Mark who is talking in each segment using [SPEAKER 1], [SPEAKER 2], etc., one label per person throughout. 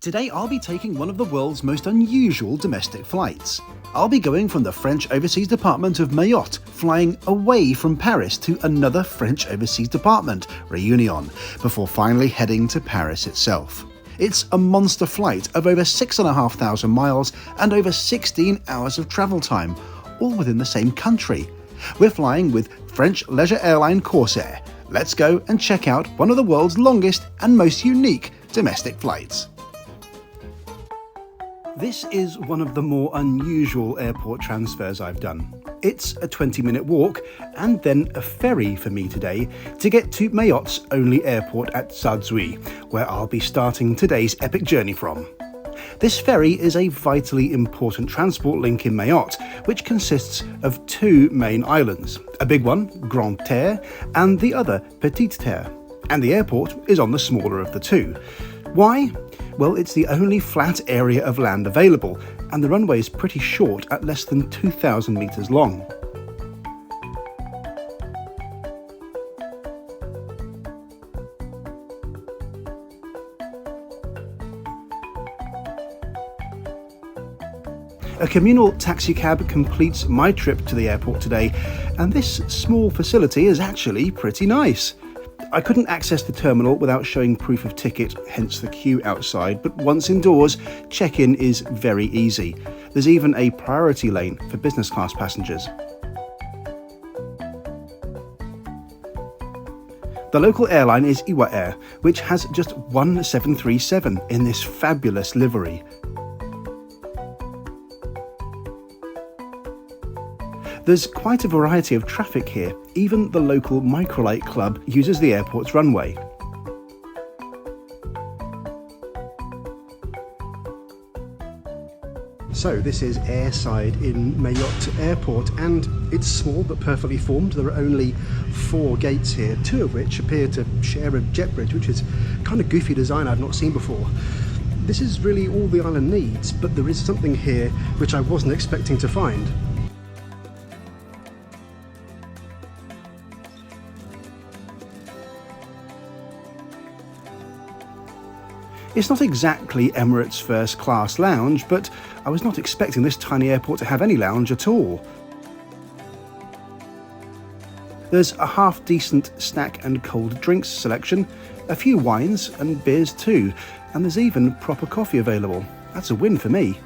[SPEAKER 1] Today I'll be taking one of the world's most unusual domestic flights. I'll be going from the French overseas department of Mayotte, flying away from Paris to another French overseas department, Réunion, before finally heading to Paris itself. It's a monster flight of over 6,500 miles and over 16 hours of travel time, all within the same country. We're flying with French leisure airline Corsair. Let's go and check out one of the world's longest and most unique domestic flights. This is one of the more unusual airport transfers I've done. It's a 20-minute walk and then a ferry for me today to get to Mayotte's only airport at Dzaoudzi, where I'll be starting today's epic journey from. This ferry is a vitally important transport link in Mayotte, which consists of two main islands, a big one, Grande Terre, and the other, Petite Terre. And the airport is on the smaller of the two. Why? Well, it's the only flat area of land available, and the runway is pretty short at less than 2,000 metres long. A communal taxicab completes my trip to the airport today, and this small facility is actually pretty nice. I couldn't access the terminal without showing proof of ticket, hence the queue outside, but once indoors, check-in is very easy. There's even a priority lane for business class passengers. The local airline is Iwa Air, which has just one 737 in this fabulous livery. There's quite a variety of traffic here. Even the local microlight club uses the airport's runway. So this is airside in Mayotte Airport, and it's small but perfectly formed. There are only 4 gates here, 2 of which appear to share a jet bridge, which is kind of goofy design I've not seen before. This is really all the island needs, but there is something here which I wasn't expecting to find. It's not exactly Emirates' first class lounge, but I was not expecting this tiny airport to have any lounge at all. There's a half-decent snack and cold drinks selection, a few wines and beers too, and there's even proper coffee available. That's a win for me.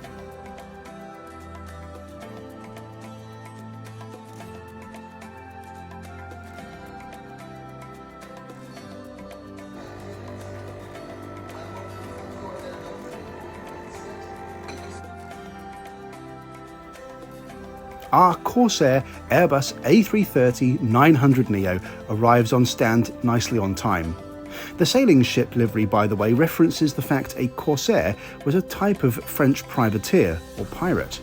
[SPEAKER 1] Our Corsair Airbus A330-900neo arrives on stand nicely on time. The sailing ship livery, by the way, references the fact a Corsair was a type of French privateer or pirate.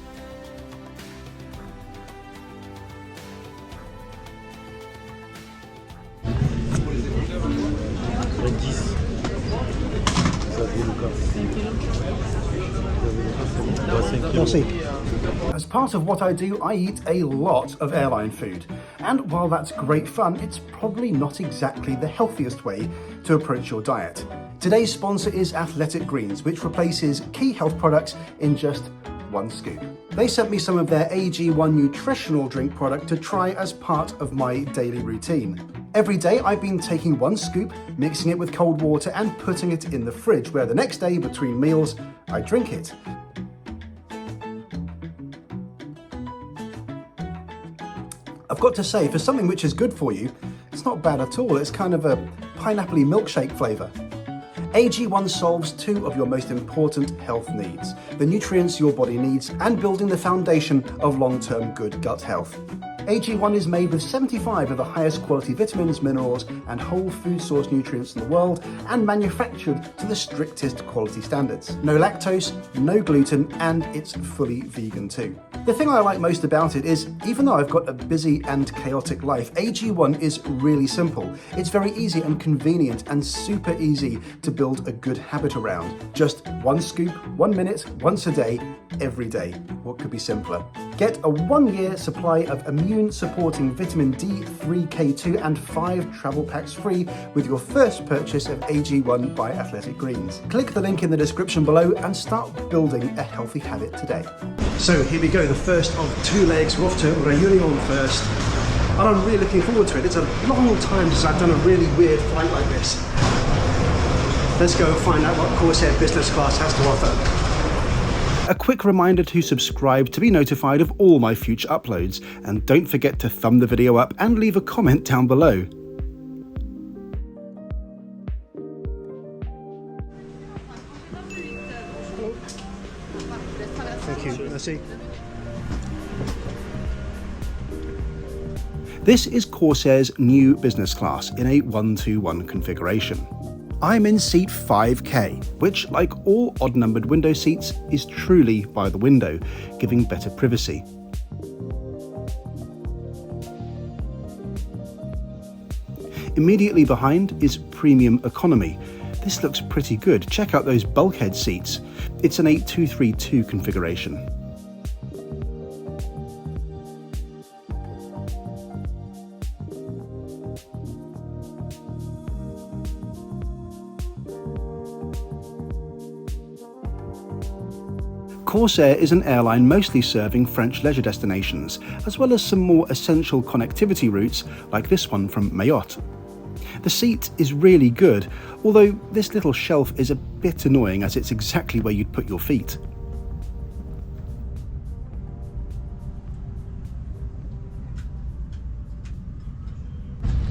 [SPEAKER 1] As part of what I do, I eat a lot of airline food. And while that's great fun, it's probably not exactly the healthiest way to approach your diet. Today's sponsor is Athletic Greens, which replaces key health products in just one scoop. They sent me some of their AG1 nutritional drink product to try as part of my daily routine. Every day I've been taking one scoop, mixing it with cold water and putting it in the fridge, where the next day between meals, I drink it. I've got to say, for something which is good for you, it's not bad at all. It's kind of a pineapple-y milkshake flavour. AG1 solves 2 of your most important health needs: the nutrients your body needs and building the foundation of long-term good gut health. AG1 is made with 75 of the highest quality vitamins, minerals and whole food source nutrients in the world, and manufactured to the strictest quality standards. No lactose, no gluten, and it's fully vegan too. The thing I like most about it is, even though I've got a busy and chaotic life, AG1 is really simple. It's very easy and convenient and super easy to build a good habit around. Just one scoop, 1 minute, once a day, every day. What could be simpler? Get a 1-year supply of immune-supporting vitamin D3, K2 and 5 travel packs free with your first purchase of AG1 by Athletic Greens. Click the link in the description below and start building a healthy habit today. So here we go, the first of 2 legs. We're off to Réunion first, and I'm really looking forward to it. It's a long time since I've done a really weird flight like this. Let's go and find out what Corsair Business Class has to offer. A quick reminder to subscribe to be notified of all my future uploads, and don't forget to thumb the video up and leave a comment down below. Thank you, merci. This is Corsair's new business class in a 1-2-1 configuration. I'm in seat 5K, which, like all odd-numbered window seats, is truly by the window, giving better privacy. Immediately behind is Premium Economy. This looks pretty good. Check out those bulkhead seats. It's an A232 configuration. Corsair is an airline mostly serving French leisure destinations, as well as some more essential connectivity routes like this one from Mayotte. The seat is really good, although this little shelf is a bit annoying as it's exactly where you'd put your feet.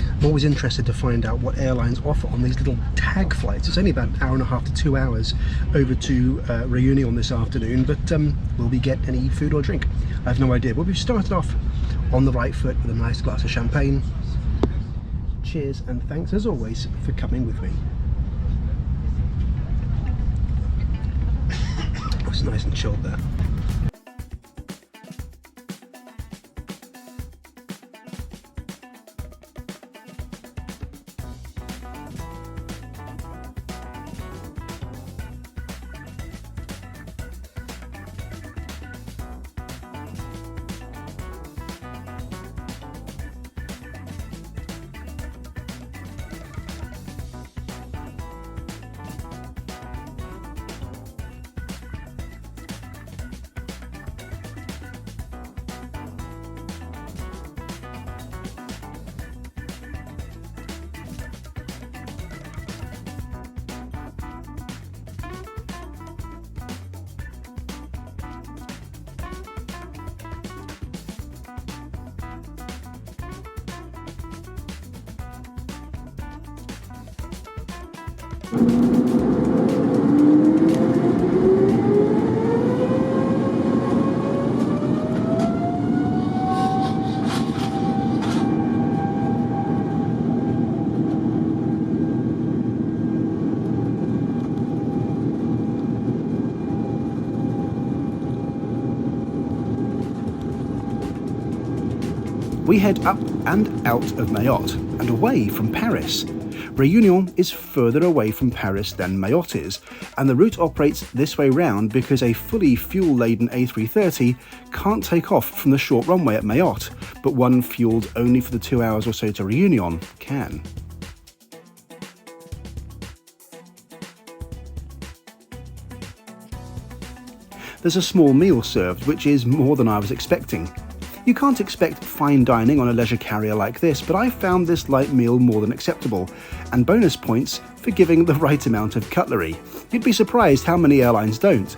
[SPEAKER 1] I'm always interested to find out what airlines offer on these little tag flights. It's only about an hour and a half to 2 hours over to Réunion this afternoon, but will we get any food or drink? I have no idea. But we've started off on the right foot with a nice glass of champagne. Cheers, and thanks as always for coming with me. It's nice and chilled there. We head up and out of Mayotte and away from Paris. Réunion is further away from Paris than Mayotte is, and the route operates this way round because a fully fuel-laden A330 can't take off from the short runway at Mayotte, but one fueled only for the 2 hours or so to Réunion can. There's a small meal served, which is more than I was expecting. You can't expect fine dining on a leisure carrier like this, but I found this light meal more than acceptable, and bonus points for giving the right amount of cutlery. You'd be surprised how many airlines don't.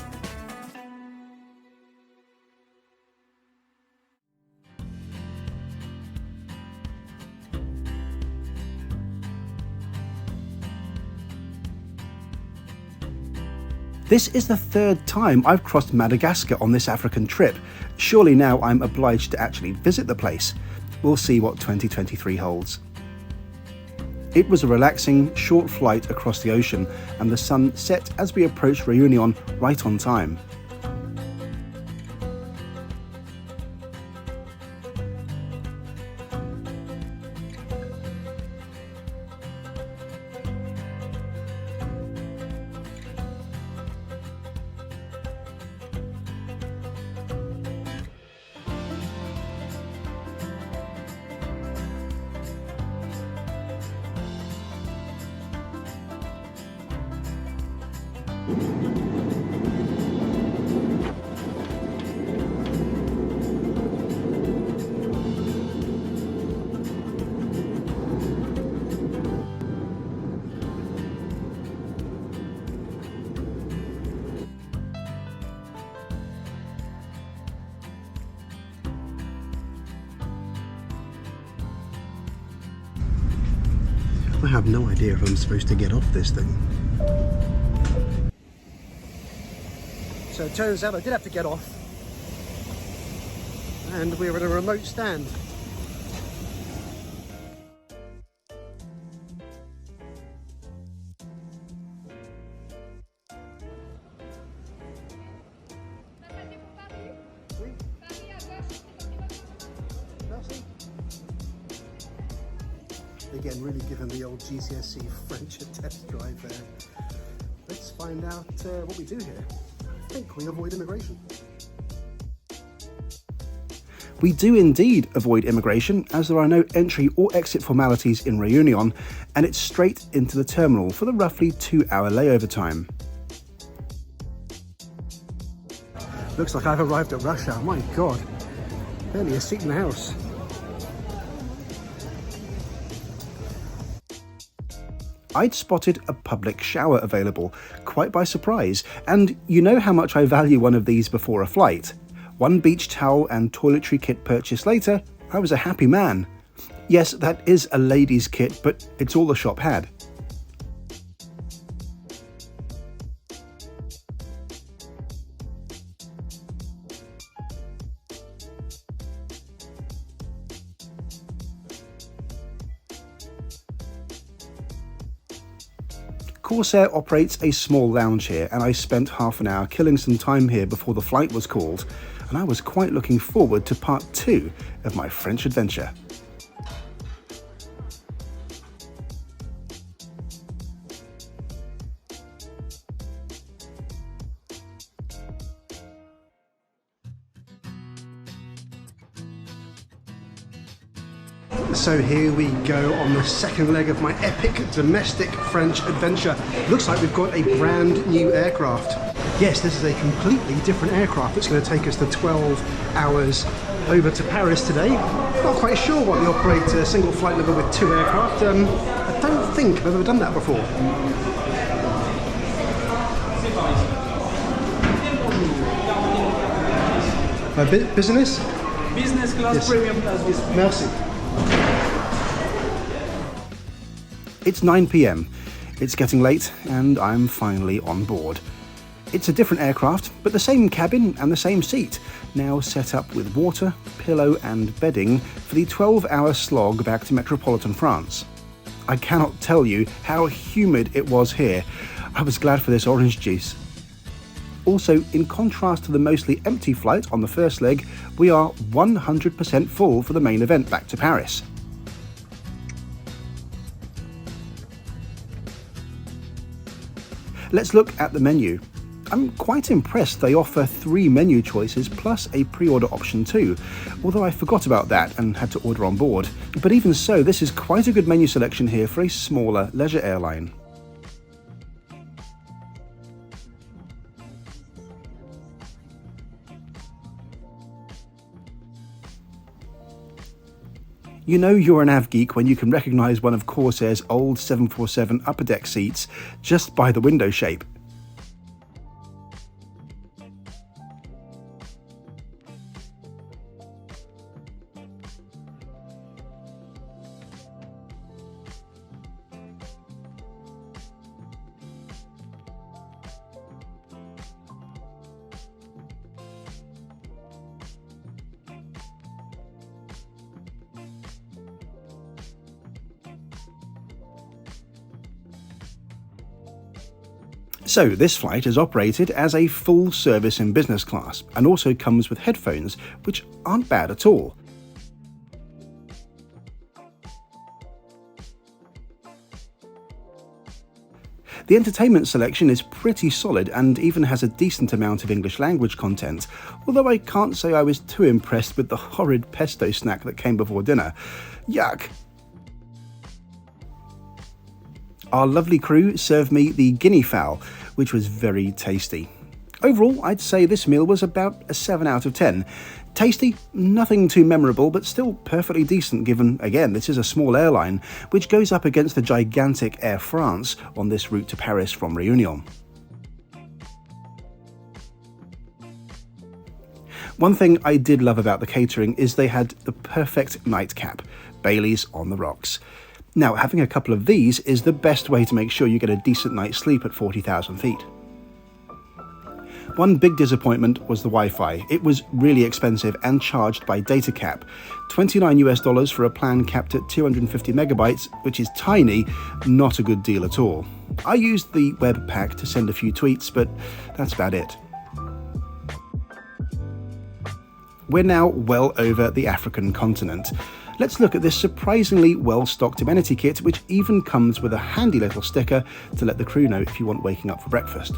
[SPEAKER 1] This is the third time I've crossed Madagascar on this African trip. Surely now I'm obliged to actually visit the place. We'll see what 2023 holds. It was a relaxing, short flight across the ocean, and the sun set as we approached Réunion right on time. have no idea if I'm supposed to get off this thing. So it turns out I did have to get off, and we're at a remote stand. Again, really giving the old GCSE French a test drive there. Let's find out what we do here. I think we avoid immigration. We do indeed avoid immigration, as there are no entry or exit formalities in Réunion, and it's straight into the terminal for the roughly 2-hour layover time. Looks like I've arrived at rush hour, my god. Barely a seat in the house. I'd spotted a public shower available, quite by surprise, and you know how much I value one of these before a flight. One beach towel and toiletry kit purchased later, I was a happy man. Yes, that is a ladies' kit, but it's all the shop had. Corsair operates a small lounge here, and I spent half an hour killing some time here before the flight was called, and I was quite looking forward to part 2 of my French adventure. So here we go on the second leg of my epic domestic French adventure. Looks like we've got a brand new aircraft. Yes, this is a completely different aircraft. It's going to take us the 12 hours over to Paris today. Not quite sure what they operate a single flight level with 2 aircraft. I don't think I've ever done that before. Business?
[SPEAKER 2] Business class, yes. Premium class business.
[SPEAKER 1] Merci. It's 9 p.m. It's getting late and I'm finally on board. It's a different aircraft, but the same cabin and the same seat, now set up with water, pillow and bedding for the 12-hour slog back to Metropolitan France. I cannot tell you how humid it was here. I was glad for this orange juice. Also, in contrast to the mostly empty flight on the first leg, we are 100% full for the main event back to Paris. Let's look at the menu. I'm quite impressed they offer 3 menu choices plus a pre-order option too, although I forgot about that and had to order on board. But even so, this is quite a good menu selection here for a smaller leisure airline. You know you're an av geek when you can recognise one of Corsair's old 747 upper deck seats just by the window shape. So this flight is operated as a full service in business class and also comes with headphones, which aren't bad at all. The entertainment selection is pretty solid and even has a decent amount of English language content, although I can't say I was too impressed with the horrid pesto snack that came before dinner. Yuck! Our lovely crew served me the guinea fowl, which was very tasty. Overall, I'd say this meal was about a 7 out of 10. Tasty, nothing too memorable, but still perfectly decent given, again, this is a small airline, which goes up against the gigantic Air France on this route to Paris from Réunion. One thing I did love about the catering is they had the perfect nightcap, Bailey's on the rocks. Now, having a couple of these is the best way to make sure you get a decent night's sleep at 40,000 feet. One big disappointment was the Wi-Fi. It was really expensive and charged by data cap. $29 for a plan capped at 250 megabytes, which is tiny, not a good deal at all. I used the web pack to send a few tweets, but that's about it. We're now well over the African continent. Let's look at this surprisingly well-stocked amenity kit, which even comes with a handy little sticker to let the crew know if you want waking up for breakfast.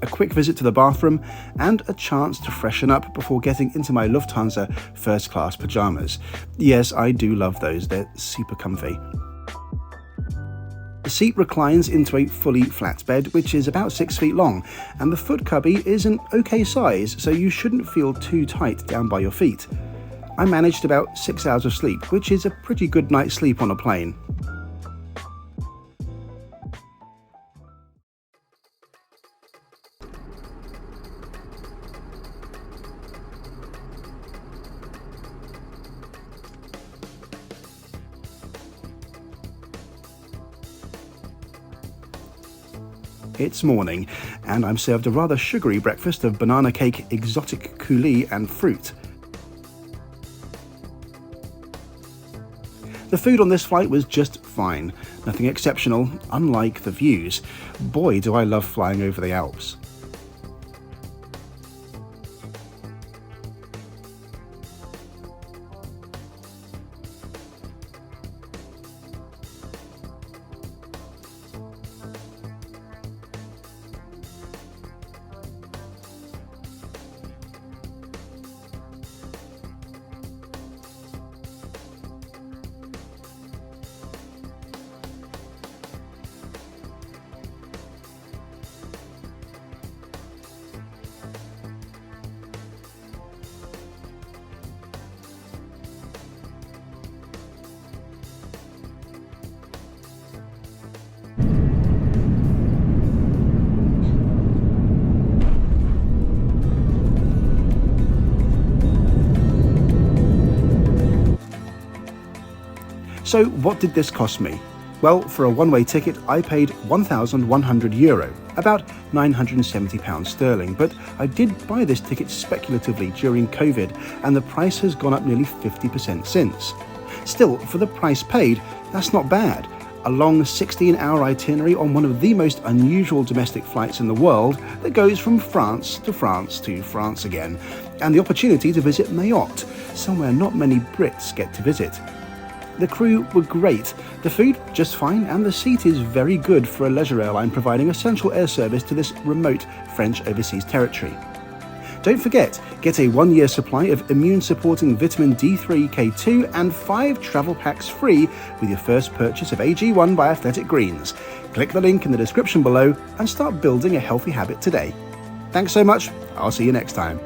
[SPEAKER 1] A quick visit to the bathroom, and a chance to freshen up before getting into my Lufthansa first class pyjamas. Yes, I do love those, they're super comfy. The seat reclines into a fully flat bed, which is about 6 feet long, and the foot cubby is an okay size, so you shouldn't feel too tight down by your feet. I managed about 6 hours of sleep, which is a pretty good night's sleep on a plane. It's morning, and I'm served a rather sugary breakfast of banana cake, exotic coulis, and fruit. The food on this flight was just fine, nothing exceptional, unlike the views. Boy, do I love flying over the Alps. So what did this cost me? Well, for a one-way ticket, I paid €1,100, about £970 sterling, but I did buy this ticket speculatively during COVID, and the price has gone up nearly 50% since. Still, for the price paid, that's not bad. A long 16-hour itinerary on one of the most unusual domestic flights in the world that goes from France to France to France again, and the opportunity to visit Mayotte, somewhere not many Brits get to visit. The crew were great, the food just fine, and the seat is very good for a leisure airline providing essential air service to this remote French overseas territory. Don't forget, get a 1-year supply of immune-supporting vitamin D3, K2 and 5 travel packs free with your first purchase of AG1 by Athletic Greens. Click the link in the description below and start building a healthy habit today. Thanks so much, I'll see you next time.